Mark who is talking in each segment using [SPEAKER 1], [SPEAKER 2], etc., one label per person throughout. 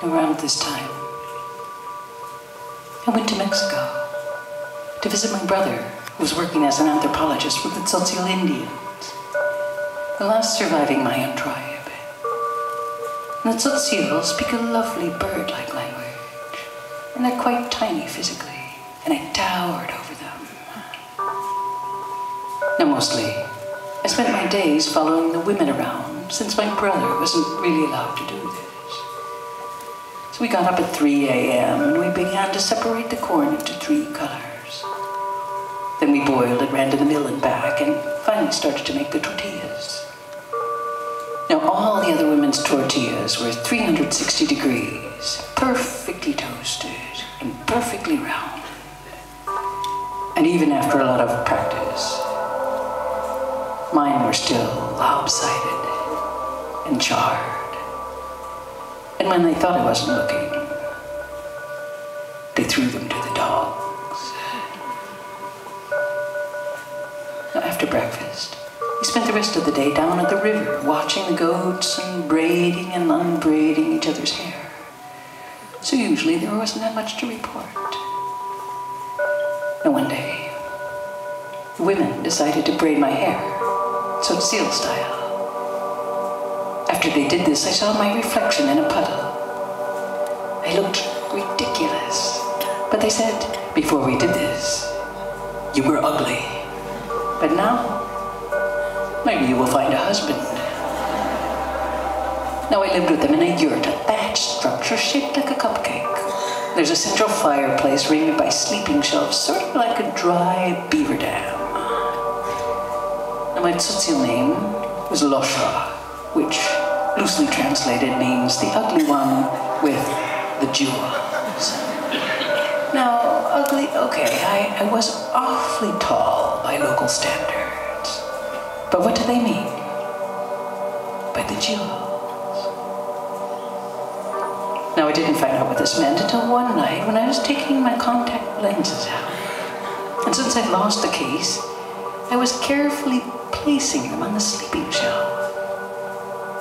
[SPEAKER 1] Around this time, I went to Mexico to visit my brother, who was working as an anthropologist with the Tzotzil Indians, the last surviving Mayan tribe. And the Tzotzil speak a lovely bird-like language, and they're quite tiny physically, and I towered over them. Now mostly, I spent my days following the women around, since my brother wasn't really allowed to do this. So we got up at 3 a.m. and we began to separate the corn into 3 colors. Then we boiled it, ran to the mill and back, and finally started to make the tortillas. Now all the other women's tortillas were 360 degrees, perfectly toasted and perfectly round. And even after a lot of practice, mine were still lopsided and charred. And when they thought I wasn't looking, they threw them to the dogs. Now, after breakfast, we spent the rest of the day down at the river, watching the goats and braiding and unbraiding each other's hair. So usually there wasn't that much to report. And one day, the women decided to braid my hair, Tzotzil style. After they did this, I saw my reflection in a puddle. I looked ridiculous. But they said, before we did this, you were ugly. But now, maybe you will find a husband. Now I lived with them in a yurt, a thatched structure shaped like a cupcake. There's a central fireplace ringed by sleeping shelves, sort of like a dry beaver dam. Now my Tzotzil name was Losha, which loosely translated means the ugly one with the jewels. Now, ugly, okay, I was awfully tall by local standards. But what do they mean by the jewels? Now, I didn't find out what this meant until one night when I was taking my contact lenses out. And since I'd lost the case, I was carefully placing them on the sleeping shelf.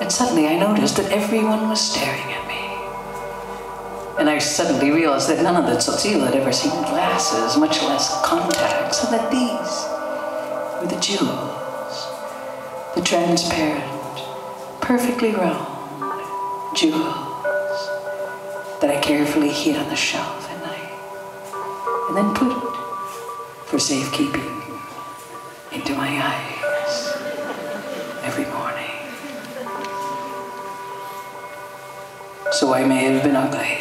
[SPEAKER 1] And suddenly I noticed that everyone was staring at me. And I suddenly realized that none of the Tzotzil had ever seen glasses, much less contacts, and that these were the jewels. The transparent, perfectly round jewels that I carefully hid on the shelf at night, and then put for safekeeping into my eyes every morning. So I may have been ugly,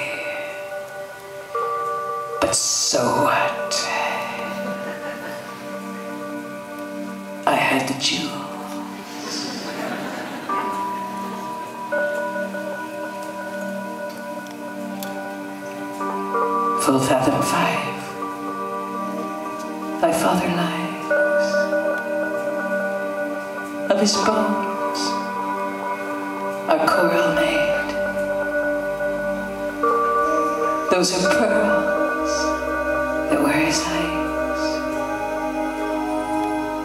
[SPEAKER 1] but so what? I had the jewels. Full fathom 5, thy father lies. Of his bones are coral made. Those are pearls that were his eyes.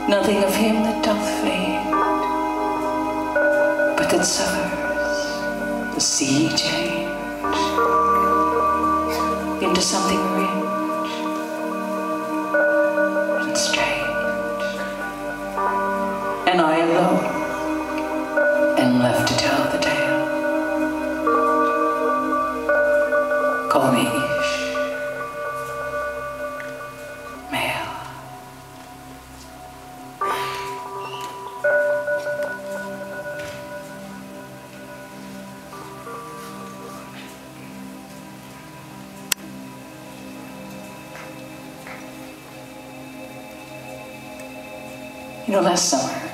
[SPEAKER 1] Nothing of him that doth fade, but that suffers the sea change into something rich and strange. And I alone am left to tell the tale. Call me Ish, male. You know, last summer,